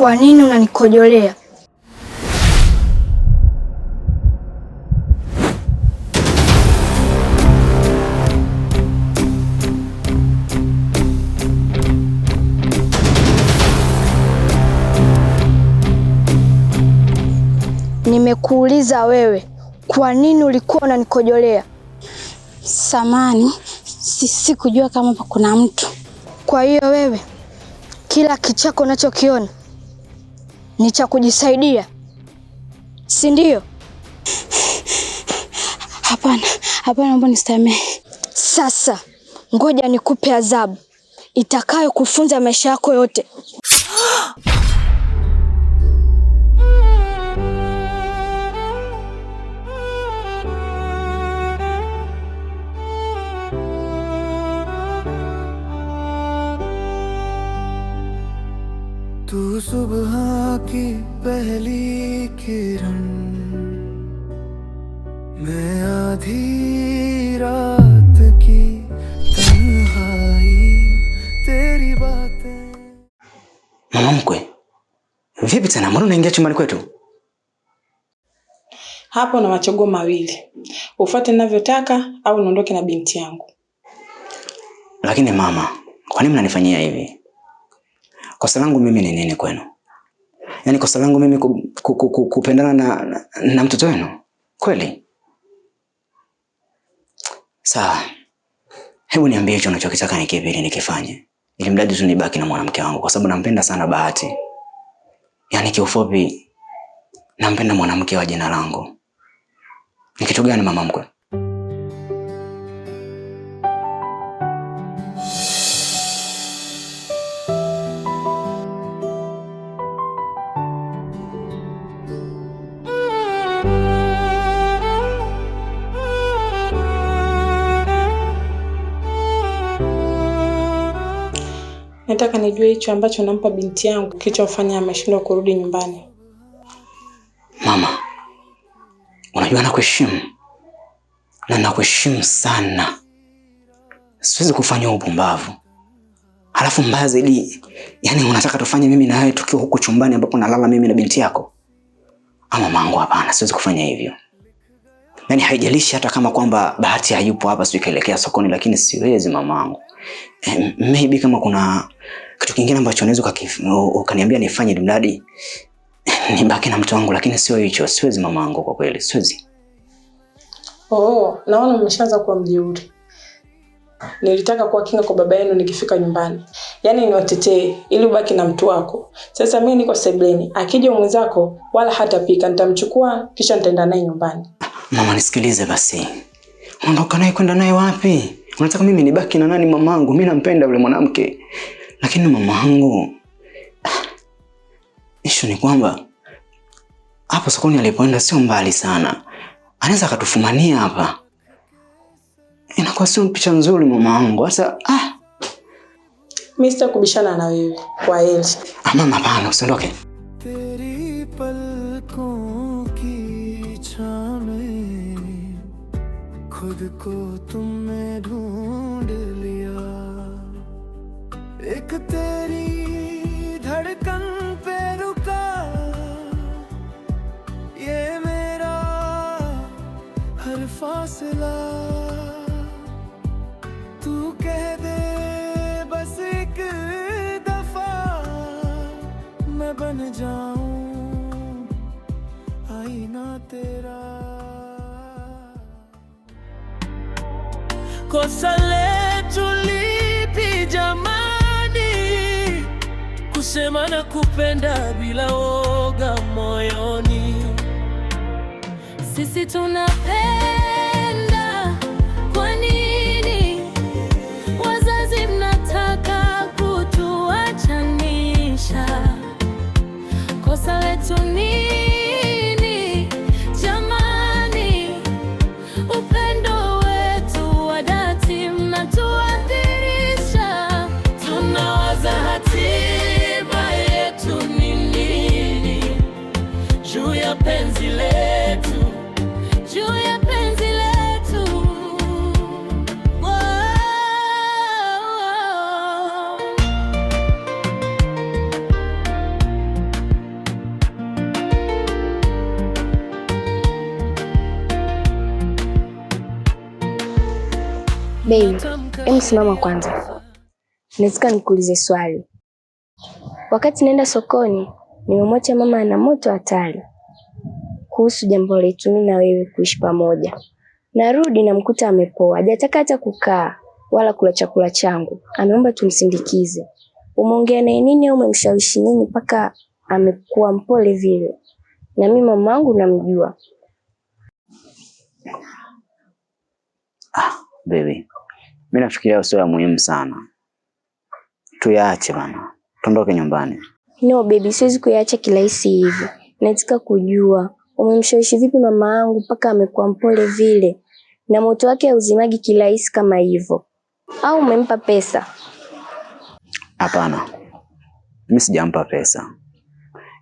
Kwa nini unanikojolea? Nimekuuliza wewe, kwa nini ulikuwa unanikojolea? Samani, sikujua kama hapa kuna mtu. Kwa hiyo wewe, kila kichako unachokiona ni cha kujisaidia, si ndio? Hapana, naomba nisamehe. Sasa ngoja nikupe adhabu itakayo kufunza maisha yako yote. तू सुबह की पहली किरण, मैं आधी रात की तन्हाई, तेरी बातें. Mama mkwe, vipi tena? Mbona unaingia chumbani kwetu? Hapo na machaguo mawili. Ufuate ninavyotaka au uondoke na binti yangu. Lakini mama, kwa nini mnanifanyia hivi? Kosa langu mimi ni nini kwenu? Yaani kosa langu mimi kupendana na mtoto wenu? Kweli? Sawa. Hebu niambie hicho unachokitaka ni kipi ili nikifanye. Ili mradi tu nibaki na mwanamke wangu kwa sababu nampenda sana Bahati. Yaani kiufupi nampenda mwanamke wa jina langu. Ni kitu gani mama mkwe? Nataka nijue hicho ambacho nampa binti yangu kilichomfanya ameshindwa kurudi nyumbani. Mama, unajua nakuheshimu. Na nakuheshimu sana. Siwezi kufanya upumbavu. Halafu mbaya zaidi, yani unataka tufanye mimi na wewe tukiwa huku chumbani ambapo nalala mimi na binti yako? Ama mangu, hapana, siwezi kufanya hivyo. Yani haijalishi hata kama kwamba Bahati hayupo hapa, sio kaelekea sokoni, lakini siwezi mamangu. Maybe kama kuna kitu kingine ambacho unaweza ukaniambia nifanye mradi nibaki na mtu wangu, lakini sio hicho. Siwezi mamangu, kwa kweli siwezi. Naona umeshaanza kuwa mjeuri. Nilitaka kuwa kinga kwa baba yenu nikifika nyumbani. Yaani niwatetee ili ubaki na mtu wako. Sasa mimi niko sebleni. Akija mwenzako wala hatapika, nitamchukua kisha nitaenda naye nyumbani. Mama nisikilize basi. Unaondoka naye kwenda naye wapi? Unataka mimi nibaki na nani mamangu? Mimi nampenda yule mwanamke. Lakini mamangu, issue ni kwamba hapo sokoni alipoenda sio mbali sana. Anaweza akatufumania hapa. Inakuwa sio picha nzuri mamangu. Sasa mimi sitakubishana na wewe. Kwa heri. Mama hapana, usiondoke. तेरी पलकों की छाँव में खुद को तुमने ढूंढ लिया, एक तेरी धड़कन पे रुका ये मेरा हर फासला, तू कह दे बस एक दफा मैं बन जाऊं आईना तेरा. Kosa letu lipi jamani, kusema na kupenda bila woga moyoni. Sisi tunapenda, kwa nini wazazi mnataka kutuachanisha? Kosa letu nini jamani, upendo wetu wa dhati mnatuadhirisha. Tunawaza hatima yetu ni nini juu ya penzi letu, juu ya penzi letu. Baby, hebu simama kwanza. Nataka nikuulize swali. Wakati naenda sokoni, nimemwacha mama ana moto hatari kuhusu jambo letu mimi na wewe kuishi pamoja. Narudi namkuta amepoa, hajataka hata kukaa wala kula chakula changu. Ameomba tumsindikize. Umeongea naye nini au umemshawishi nini mpaka amekuwa mpole vile? Na mimi mama wangu namjua. Baby, mimi nafikiria usio muhimu sana. Tuyaache bana. Tuondoke nyumbani. No baby, siwezi kuyaacha kirahisi hivi. Nataka kujua umemshawishi vipi mama yangu mpaka amekuwa mpole vile? Na moto wake hauzimagi kirahisi kama hivyo. Au umempa pesa? Hapana. Mimi sijampa pesa.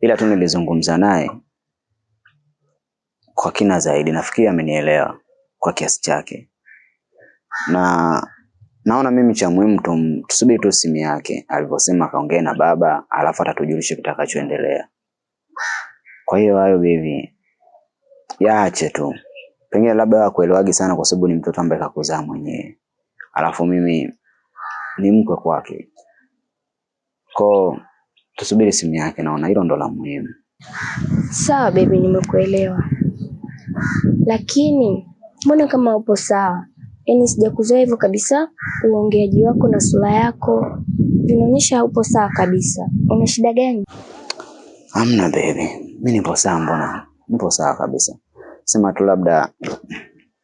Ila tu nilizungumza naye kwa kina zaidi. Nafikiri amenielewa kwa kiasi chake. Na naona mimi cha muhimu tusubiri tu simu yake. Alivyosema kaongea na baba, alafu atatujulisha kitakachoendelea. Kwa hiyo hayo baby, yaache tu. Pengine labda hakuelewagi sana kwa sababu ni mtoto ambaye kakuzaa mwenyewe. Alafu mimi ni mkwe kwake. Kwa tusubiri simu yake, naona hilo ndo la muhimu. Sawa baby, nimekuelewa. Lakini mbona kama upo sawa? Yaani sijakuzoea hivyo kabisa. Uongeaji wako na sura yako vinaonyesha haupo sawa kabisa. Una shida gani? Hamna baby. Mimi nipo sawa mbona? Nipo sawa kabisa. Sema tu labda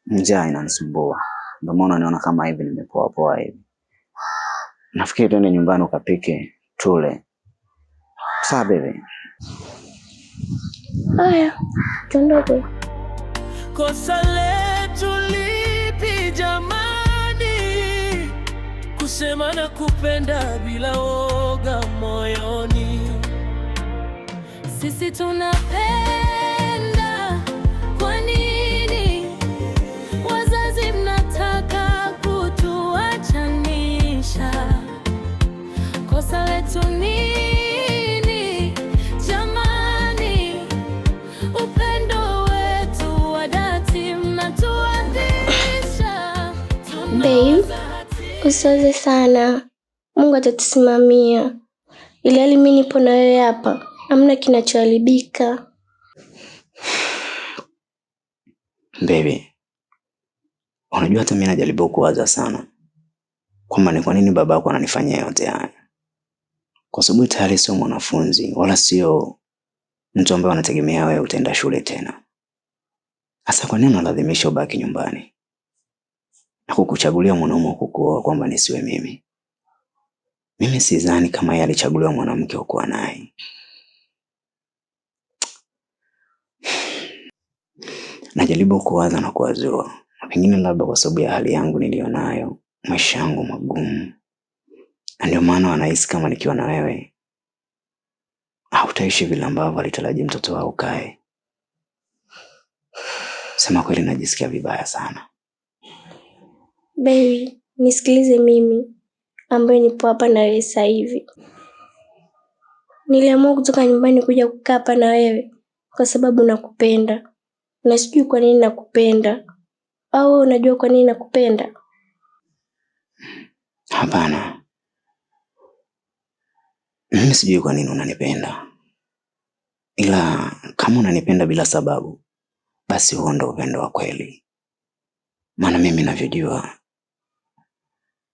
njaa inanisumbua. Ndio maana naona kama hivi nimepoa poa hivi. Nafikiri twende nyumbani ukapike tule. Sawa baby. Haya, tuondoke. Kosa letu lipi jamani, kusema na kupenda bila woga moyoni. Sisi tunapenda, kwa nini wazazi mnataka kutuachanisha? Kosa letu nini jamani? Upendo wetu wa dhati mnatuadhisha. Babe, usiwaze sana. Mungu atatusimamia. Ilhali mimi nipo na wewe hapa. Hamna kinachoharibika. Baby, unajua hata mimi najaribu kuwaza sana kwamba ni kwa nini babako ananifanyia yote haya. Kwa sababu tayari sio mwanafunzi wala sio mtu ambaye anategemea wewe utaenda shule tena. Sasa kwa nini analazimisha ubaki nyumbani na kukuchagulia mwanaume wa kukuoa kwamba nisiwe mimi? Mimi sidhani kama yeye alichaguliwa mwanamke wa kuwa naye. Najaribu kuwaza na kuwazua. Pengine labda kwa sababu ya hali yangu nilionayo, maisha yangu magumu. Na ndio maana wanahisi kama nikiwa na wewe hautaishi vile ambavyo alitaraji mtoto wao kae. Sema kweli najisikia vibaya sana. Baby, nisikilize mimi ambaye nipo hapa na wewe sasa hivi. Niliamua kutoka nyumbani kuja kukaa hapa na wewe kwa sababu nakupenda. Na sijui kwa nini nakupenda. Au unajua kwa nini nakupenda? Hapana. Mimi sijui kwa nini unanipenda. Ila kama unanipenda bila sababu, basi huo ndio upendo wa kweli. Maana mimi ninavyojua,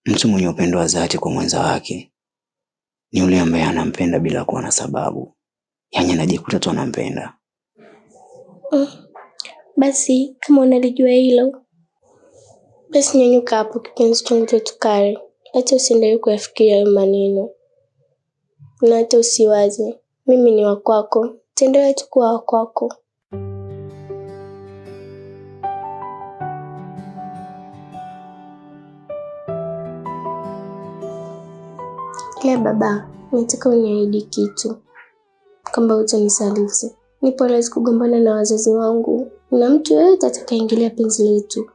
mtu mwenye upendo wa dhati kwa mwenza wake ni yule ambaye anampenda bila kuwa na sababu. Yaani anajikuta tu anampenda. Basi kama unalijua hilo, basi nyanyuka hapo kipenzi changu tukale. Hata usiendelee kuyafikiria hayo maneno. Na hata usiwaze. Mimi ni wa kwako. Tendelee tu kuwa wa kwako. Ila baba, nataka uniahidi kitu. Kwamba hutanisaliti. Nipo lazima kugombana na wazazi wangu. Na mtu yeyote atakayeingilia penzi letu.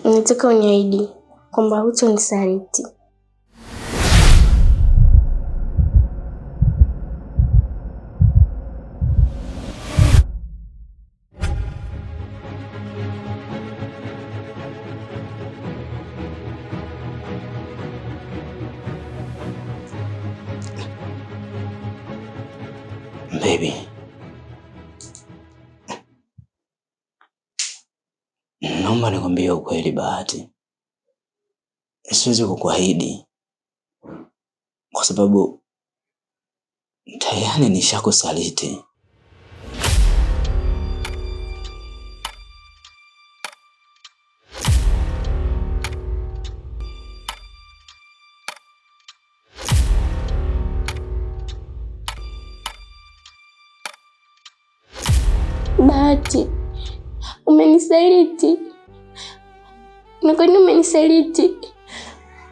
Nataka uniahidi kwamba hutanisaliti. naomba nikwambie ukweli Bahati. Siwezi kukuahidi kwa sababu tayari nishakusaliti. Bahati, umenisaliti. Na kwa nini umenisaliti?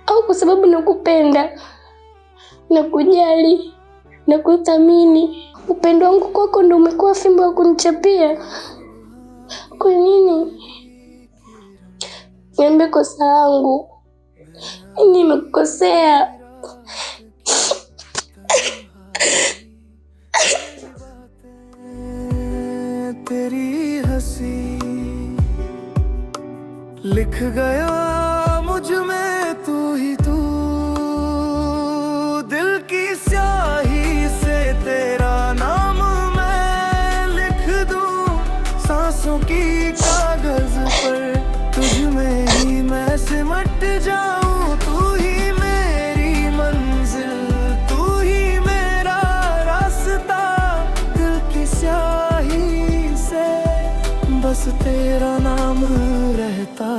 Au kwa sababu nakupenda, nakujali, nakuthamini. Upendo wangu kwako ndio umekuwa fimbo ya kunichapia. Kwa nini? Niambie kosa langu. Nimekukosea. तेरी हंसी लिख गया मुझ में तू ही तू, दिल की स्याही से तेरा नाम मैं लिख दूं, सांसों की कागज पर तुझ में ही मैं सिमट जाऊं, तू ही मेरी मंजिल, तू ही मेरा रास्ता, दिल की स्याही से बस तेरा नाम रहता।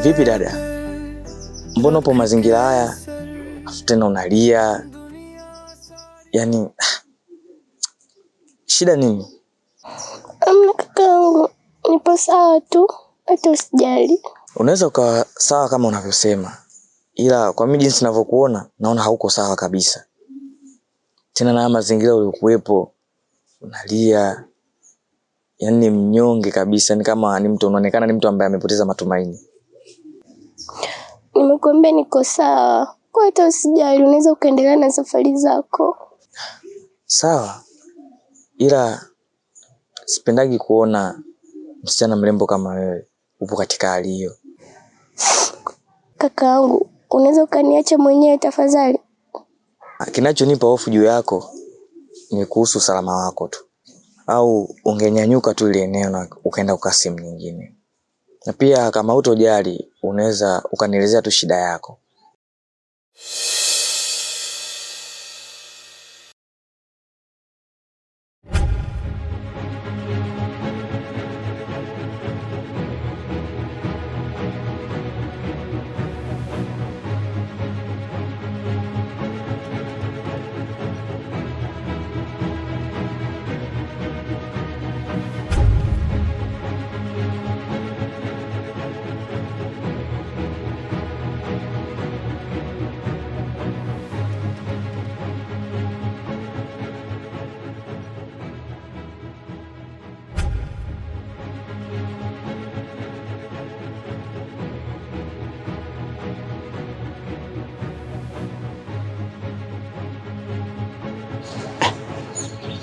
Vipi dada? Mbona upo mazingira haya? Afu tena unalia. Yaani shida nini? Amna kakaangu, nipo sawa tu, hata usijali. Unaweza ukawa sawa kama unavyosema, ila kwa mimi jinsi ninavyokuona naona hauko sawa kabisa. Tena na mazingira uliokuwepo unalia. Yaani ni mnyonge kabisa, ni kama ni mtu unaonekana ni mtu ambaye amepoteza matumaini. Nimekuambia niko sawa. Kwa hata usijali, unaweza ukaendelea na safari zako. Sawa. Ila sipendagi kuona msichana mrembo kama wewe upo katika hali hiyo. Kakaangu, unaweza ukaniacha mwenyewe tafadhali? Kinachonipa hofu juu yako ni kuhusu usalama wako tu. Au ungenyanyuka tu ile eneo na ukaenda kwa sehemu nyingine. Na pia kama hutojali unaweza ukanielezea tu shida yako.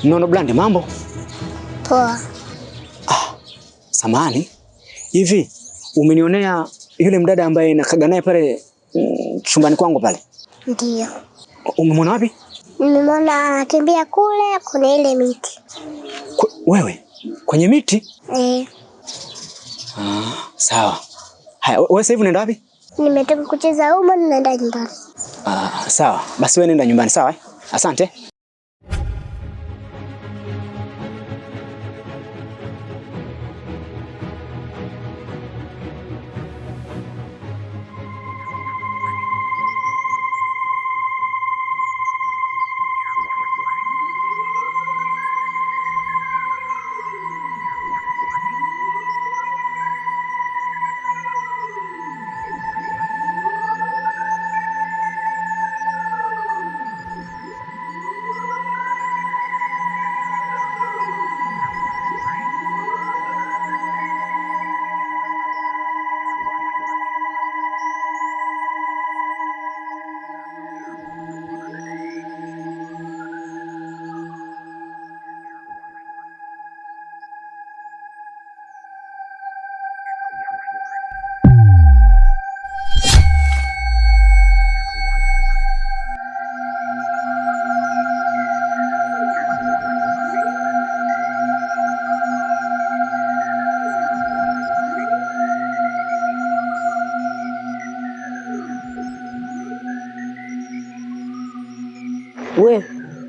Nono Blandi, mambo? Poa. Samahani. Hivi umenionea yule mdada ambaye nakaga naye pale chumbani kwangu pale? Ndio. Umemwona wapi? Nimemwona anatembea kule kuna ile miti. Wewe? Kwenye miti? Sawa. Haya, wewe sasa hivi unaenda wapi? Nimetoka kucheza huko naenda nyumbani. Sawa. Basi wewe nenda nyumbani, sawa? Asante.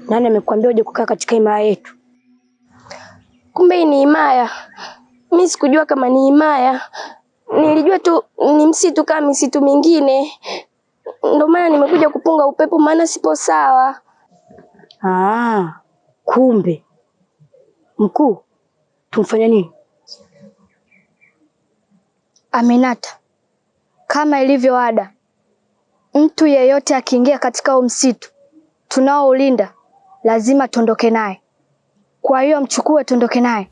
Nani amekwambia uje kukaa katika himaya yetu? Kumbe hii ni himaya. Mimi sikujua kama ni himaya. Nilijua tu ni msitu kama misitu mingine. Ndio maana nimekuja kupunga upepo, maana sipo sawa. Kumbe. Mkuu, tumfanya nini? Aminata, kama ilivyo ada, mtu yeyote akiingia katika huu msitu tunaoulinda lazima tuondoke naye. Kwa hiyo mchukue tuondoke naye.